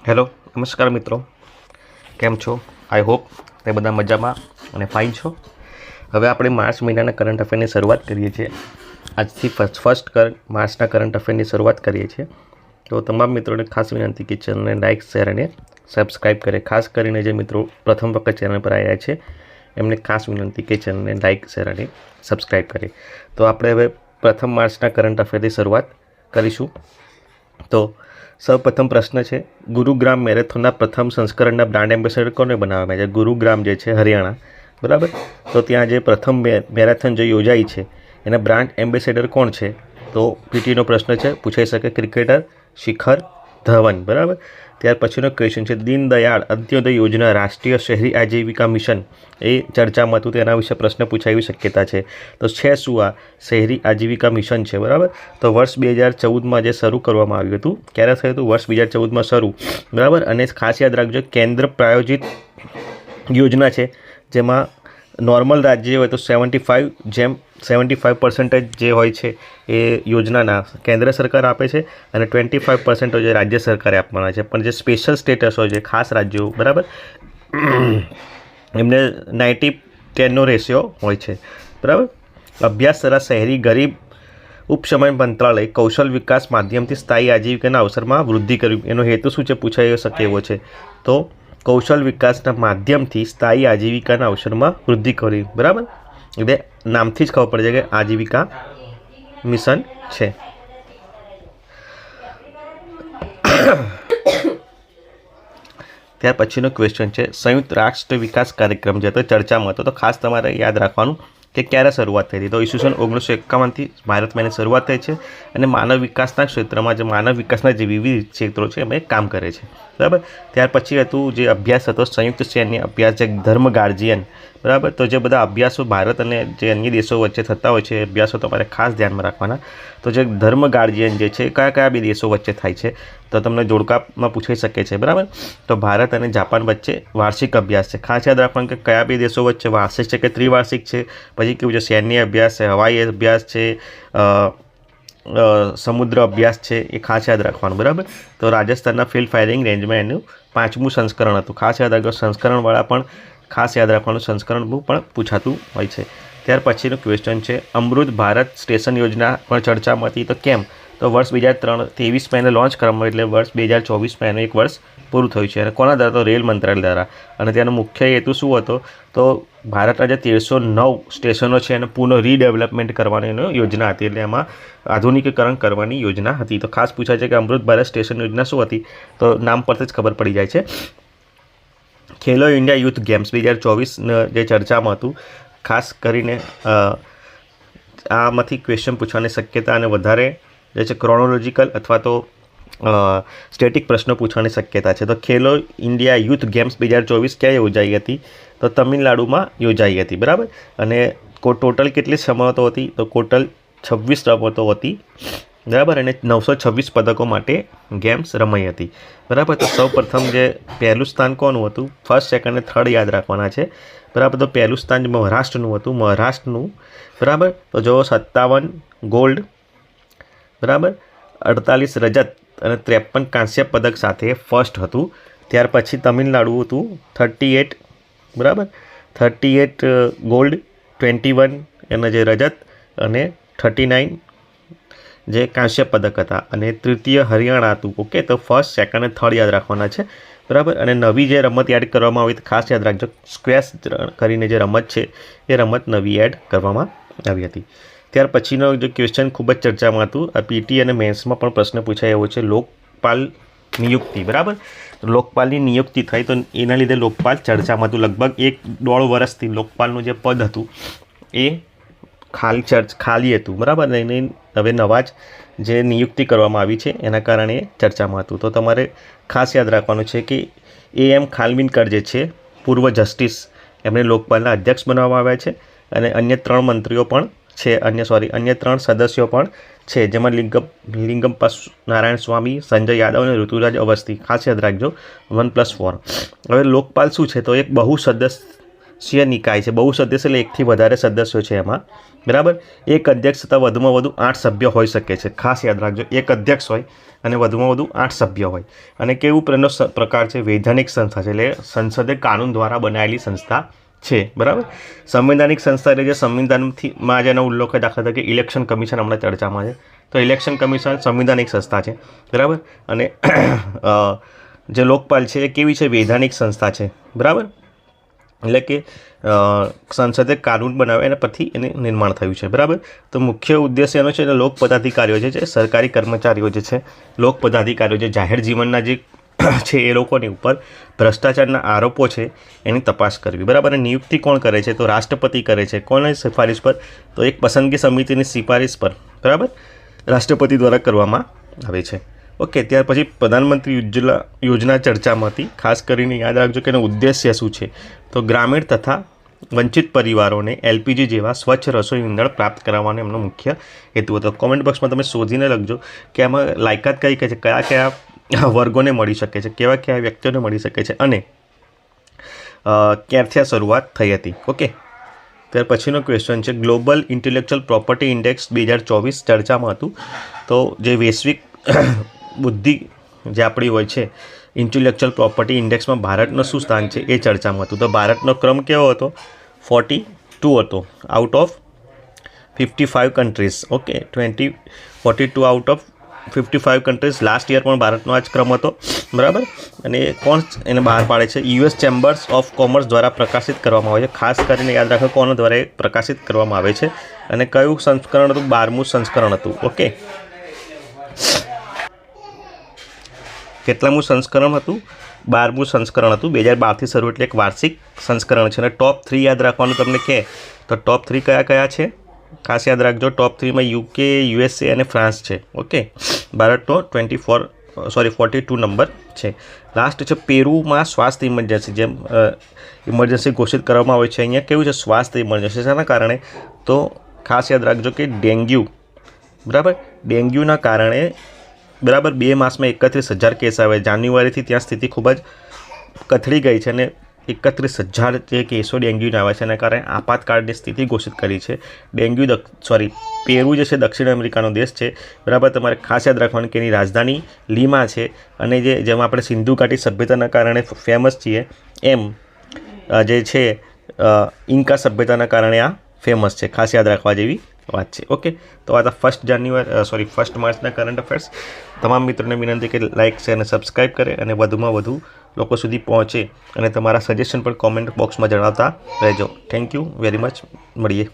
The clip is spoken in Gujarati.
હેલો, નમસ્કાર મિત્રો. કેમ છો? આઈ હોપ તે બધા મજામાં અને ફાઇન છો. હવે આપણે માર્ચ મહિનાના કરંટ અફેરની શરૂઆત કરીએ છીએ. આજથી ફર્સ્ટ માર્ચના કરંટ અફેરની શરૂઆત કરીએ છીએ. તો તમામ મિત્રોને ખાસ વિનંતી કે ચેનલને લાઇક, શેર અને સબસ્ક્રાઈબ કરે. ખાસ કરીને જે મિત્રો પ્રથમ વખત ચેનલ પર આવ્યા છે એમને ખાસ વિનંતી કે ચેનલને લાઇક, શેર અને સબસ્ક્રાઈબ કરે. તો આપણે હવે પ્રથમ માર્ચના કરંટ અફેરની શરૂઆત કરીશું. તો સૌપ્રથમ પ્રશ્ન છે, ગુરુગ્રામ મેરેથોનના પ્રથમ સંસ્કરણના બ્રાન્ડ એમ્બેસેડર કોને બનાવવામાં છે? ગુરુગ્રામ જે છે હરિયાણા, બરાબર. તો ત્યાં જે પ્રથમ મેરેથોન જે યોજાઈ છે એના બ્રાન્ડ એમ્બેસેડર કોણ છે? તો પીટીનો પ્રશ્ન છે, પૂછાઈ શકે. ક્રિકેટર શિખર ધવન, બરાબર. ત્યાર પછીનો ક્વેશ્ચન છે, દીનદયાળ અંત્યોદય યોજના રાષ્ટ્રીય શહેરી આજીવિકા મિશન એ ચર્ચામાં હતું, તેના વિશે પ્રશ્ન પૂછાય એવી શક્યતા છે. તો છે શું આ શહેરી આજીવિકા મિશન છે, બરાબર. તો વર્ષ 2014માં જે શરૂ કરવામાં આવ્યું હતું. ક્યારે થયું હતું? વર્ષ 2014માં શરૂ, બરાબર. અને ખાસ યાદ રાખજો, કેન્દ્ર પ્રાયોજિત યોજના છે, જેમાં નોર્મલ રાજ્ય હોય તો 75% જે હોય છે એ યોજનાના કેન્દ્ર સરકાર આપે છે અને 25% જે રાજ્ય સરકારે આપવાના છે. પણ જે સ્પેશિયલ સ્ટેટસ હોય છે, ખાસ રાજ્યો, બરાબર, એમને 90-10નો રેશિયો હોય છે, બરાબર. અભ્યાસ તથા શહેરી ગરીબ ઉપશમન મંત્રાલય કૌશલ વિકાસ માધ્યમથી સ્થાયી આજીવિકાના અવસરમાં વૃદ્ધિ કરવી. એનો હેતુ શું છે? પૂછાઈ શકે એવો છે. તો કૌશલ વિકાસના માધ્યમથી સ્થાયી આજીવિકાના અવસરમાં વૃદ્ધિ કરવી, બરાબર. એટલે નામથી જ ખબર પડે છે કે આજીવિકા મિશન છે. ત્યાર પછીનો ક્વેશ્ચન છે, સંયુક્ત રાષ્ટ્ર વિકાસ કાર્યક્રમ જે હતો ચર્ચામાં હતો, તો ખાસ તમારે યાદ રાખવાનું કે ક્યારે શરૂઆત થઈ હતી. તો ઈસવીસન 1951થી ભારતમાં એની શરૂઆત થઈ છે અને માનવ વિકાસના ક્ષેત્રમાં જે માનવ વિકાસના જે વિવિધ ક્ષેત્રો છે એમાં કામ કરે છે, બરાબર. ત્યાર પછી હતું જે અભ્યાસ હતો સંયુક્ત સૈન્ય અભ્યાસ, જે ધર્મ ગાર્જિયન, બરાબર. તો જે બધા અભ્યાસો ભારત અને જે અન્ય દેશો વચ્ચે થતા હોય છે, અભ્યાસો તમારે ખાસ ધ્યાનમાં રાખવાના. તો જે ધર્મ ગાર્જિયન જે છે કયા બે દેશો વચ્ચે થાય છે? તો તમને જોડકામાં પૂછાઈ શકે છે, બરાબર. તો ભારત અને જાપાન વચ્ચે વાર્ષિક અભ્યાસ છે. ખાસ યાદ રાખવાનું કે કયા બે દેશો વચ્ચે વાર્ષિક છે કે ત્રિવાર્ષિક છે. પછી કેવું છે? સૈન્ય અભ્યાસ છે, હવાઈ અભ્યાસ છે, સમુદ્ર અભ્યાસ છે. એ ખાસ યાદ રાખવાનું, બરાબર. તો રાજસ્થાનના ફિલ્ડ ફાયરિંગ રેન્જમાં એનું 5મું સંસ્કરણ હતું. ખાસ યાદ રાખજો, સંસ્કરણવાળા પણ ખાસ યાદ રાખવાનું, સંસ્કરણ પણ પૂછાતું હોય છે. ત્યાર પછીનો ક્વેશ્ચન છે, અમૃત ભારત સ્ટેશન યોજના પણ ચર્ચામાં હતી. તો કેમ? તો વર્ષ 2023માં એને લોન્ચ કરવામાં, એટલે વર્ષ 2024માં એનું એક વર્ષ પૂરું થયું છે. અને કોના દ્વારા? તો રેલ મંત્રાલય દ્વારા. અને તેનો મુખ્ય હેતુ શું હતો? તો ભારતના જે 1309 સ્ટેશનો છે એને પુનઃ રીડેવલપમેન્ટ કરવાની યોજના હતી. એટલે એમાં આધુનિકીકરણ કરવાની યોજના હતી. તો ખાસ પૂછાય છે કે અમૃત ભારત સ્ટેશન યોજના શું હતી? તો નામ પરથી જ ખબર પડી જાય છે. ખેલો ઇન્ડિયા યુથ ગેમ્સ 2024 જે ચર્ચામાં હતું, ખાસ કરીને આમાંથી ક્વેશ્ચન પૂછવાની શક્યતા અને વધારે જે છે ક્રોનોલોજીકલ અથવા તો સ્ટેટિક પ્રશ્નો પૂછવાની શક્યતા છે. તો ખેલો ઇન્ડિયા યુથ ગેમ્સ 2024 ક્યાં યોજાઈ હતી? તો તમિલનાડુમાં યોજાઈ હતી, બરાબર. અને ટોટલ કેટલી રમતો હતી? તો ટોટલ 26 રમતો હતી, બરાબર. અને 926 પદકો માટે ગેમ્સ રમાઈ હતી, બરાબર. તો સૌપ્રથમ જે પહેલું સ્થાન કોનું હતું? ફર્સ્ટ, સેકન્ડ અને થર્ડ યાદ રાખવાના છે, બરાબર. તો પહેલું સ્થાન મહારાષ્ટ્રનું હતું, મહારાષ્ટ્રનું, બરાબર. તો જો 57 ગોલ્ડ, બરાબર, 48 રજત અને 53 કાંસ્ય પદક સાથે ફર્સ્ટ હતું. ત્યાર પછી તમિલનાડુ હતું 38, બરાબર, 38 ગોલ્ડ, 21 એના જે રજત અને 39 જે કાંસ્ય પદક હતા. અને તૃતીય હરિયાણા હતું. ઓકે, તો ફર્સ્ટ, સેકન્ડ અને થર્ડ યાદ રાખવાના છે, બરાબર. અને નવી જે રમત યાદ કરવામાં આવી, ખાસ યાદ રાખજો, સ્ક્વેશ કરીને જે રમત છે એ રમત નવી એડ કરવામાં આવી હતી. ત્યાર પછીનો જે ક્વેશ્ચન ખૂબ જ ચર્ચામાં હતું, આ પીટી અને મેન્સમાં પણ પ્રશ્ન પૂછાય એવો છે, લોકપાલ નિયુક્તિ, બરાબર. લોકપાલની નિયુક્તિ થઈ તો એના લીધે લોકપાલ ચર્ચામાં હતું. લગભગ 1-1.5 વર્ષથી લોકપાલનું જે પદ હતું એ ખાલી હતું, બરાબર. એને હવે નવા જ જે નિયુક્તિ કરવામાં આવી છે એના કારણે ચર્ચામાં હતું. તો તમારે ખાસ યાદ રાખવાનું છે કે AM ખાનવિલકર જે છે પૂર્વ જસ્ટિસ, એમને લોકપાલના અધ્યક્ષ બનાવવામાં આવ્યા છે. અને અન્ય 3 મંત્રીઓ પણ છે, અન્ય 3 સદસ્યો પણ છે, જેમાં લિંગમ નારાયણ સ્વામી, સંજય યાદવ અને ઋતુરાજ અવસ્થી. ખાસ યાદ રાખજો, 1+4. હવે લોકપાલ શું છે? તો એક નિકાય છે, બહુ સદસ્ય એટલે એકથી વધારે સદસ્યો છે એમાં, બરાબર. એક અધ્યક્ષ તથા વધુમાં વધુ 8 સભ્ય હોઈ શકે છે. ખાસ યાદ રાખજો, એક અધ્યક્ષ હોય અને વધુમાં વધુ 8 સભ્ય હોય. અને કેવું પ્રકાર છે? વૈધાનિક સંસ્થા છે, એટલે સંસદે કાનૂન દ્વારા બનાવેલી સંસ્થા છે, બરાબર. સંવૈધાનિક સંસ્થા એટલે જે સંવિધાનમાં જેનો ઉલ્લેખ દાખલા તરીકે ઇલેક્શન કમિશન હમણાં ચર્ચામાં છે, તો ઇલેક્શન કમિશન સંવિધાનિક સંસ્થા છે, બરાબર. અને જે લોકપાલ છે એ કેવી છે? વૈધાનિક સંસ્થા છે, બરાબર. એટલે કે સંસદે કાનૂન બનાવ્યા એના પરથી એને નિર્માણ થયું છે, બરાબર. તો મુખ્ય ઉદ્દેશ્ય એનો છે લોક પદાધિકારીઓ જે સરકારી કર્મચારીઓ જે છે, લોક પદાધિકારીઓ જે જાહેર જીવનના જે છે એ લોકોની ઉપર ભ્રષ્ટાચારના આરોપો છે એની તપાસ કરવી, બરાબર. અને નિયુક્તિ કોણ કરે છે? તો રાષ્ટ્રપતિ કરે છે. કોની સિફારિશ પર? તો એક પસંદગી સમિતિની સિફારિશ પર, બરાબર, રાષ્ટ્રપતિ દ્વારા કરવામાં આવે છે. ઓકે, ત્યાર પછી પ્રધાનમંત્રી ઉજ્જવલા યોજના ચર્ચામાં હતી. ખાસ કરીને યાદ રાખજો કે એનો ઉદ્દેશ્ય શું છે? તો ગ્રામીણ તથા વંચિત પરિવારોને એલપીજી જેવા સ્વચ્છ રસોઈ ઇંધણ પ્રાપ્ત કરાવવાનો એમનો મુખ્ય હેતુ હતો. કોમેન્ટ બોક્સમાં તમે શોધીને લખજો કે આમાં લાયકાત કઈ છે, કયા કયા વર્ગોને મળી શકે છે, કેવા કયા વ્યક્તિઓને મળી શકે છે અને ક્યારથી આ શરૂઆત થઈ હતી. ઓકે, ત્યાર પછીનો ક્વેશ્ચન છે ગ્લોબલ ઇન્ટેલેક્ચુઅલ પ્રોપર્ટી ઇન્ડેક્સ 2024 ચર્ચામાં હતું. તો જે વૈશ્વિક બુદ્ધિ જે આપણી હોય છે ઇન્ટેલેક્ચુઅલ પ્રોપર્ટી ઇન્ડેક્સમાં ભારતનું શું સ્થાન છે એ ચર્ચામાં હતું. તો ભારતનો ક્રમ કેવો હતો? 42 હતો out of 55 countries. Okay, 42 out of 55 countries. Last year પણ ભારતનો આ જ ક્રમ હતો, બરાબર. અને કોણ એને બહાર પાડે છે? યુએસ ચેમ્બર્સ ઓફ કોમર્સ દ્વારા પ્રકાશિત કરવામાં આવે છે. ખાસ કરીને યાદ રાખો કોના દ્વારા પ્રકાશિત કરવામાં આવે છે અને કયું સંસ્કરણ હતું? 12મું સંસ્કરણ હતું. ઓકે, કેટલામું સંસ્કરણ હતું? 12મું સંસ્કરણ હતું. 2012થી શરૂ, એટલે એક વાર્ષિક સંસ્કરણ છે. અને ટોપ 3 યાદ રાખવાનું તમને કહે તો ટોપ 3 કયા કયા છે? ખાસ યાદ રાખજો, ટોપ 3માં યુકે, યુએસએ અને ફ્રાન્સ છે. ઓકે, ભારતનો 42 નંબર છે. લાસ્ટ છે પેરુમાં સ્વાસ્થ્ય ઇમરજન્સી, જેમ ઇમરજન્સી ઘોષિત કરવામાં આવે છે. અહીંયા કેવું છે? સ્વાસ્થ્ય ઇમરજન્સી. શેના કારણે? તો ખાસ યાદ રાખજો કે ડેન્ગ્યુ, બરાબર, ડેન્ગ્યુના કારણે, બરાબર, 2 માસમાં 31,000 કેસ આવે. જાન્યુઆરીથી ત્યાં સ્થિતિ ખૂબ જ કથળી ગઈ છે અને 31,000 જે કેસો ડેન્ગ્યુના આવે છે, એના કારણે આપાતકાળની સ્થિતિ ઘોષિત કરી છે. પેરુ જે છે દક્ષિણ અમેરિકાનો દેશ છે, બરાબર. તમારે ખાસ યાદ રાખવાનું કે એની રાજધાની લીમા છે અને જેમાં આપણે સિંધુ ઘાટી સભ્યતાના કારણે ફેમસ છીએ, એમ જે છે ઇન્કા સભ્યતાના કારણે આ ફેમસ છે. ખાસ યાદ રાખવા જેવી વાત છે. ઓકે, તો આ 1 માર્ચના કરંટ અફેર્સ. તમામ મિત્રોને વિનંતી કે લાઇક, શેર અને સબસ્ક્રાઈબ કરે અને વધુમાં વધુ લોકો સુધી પહોંચે અને તમારા સજેશન પણ કોમેન્ટ બોક્સમાં જણાવતા રહેજો. Thank you very much. મળીએ.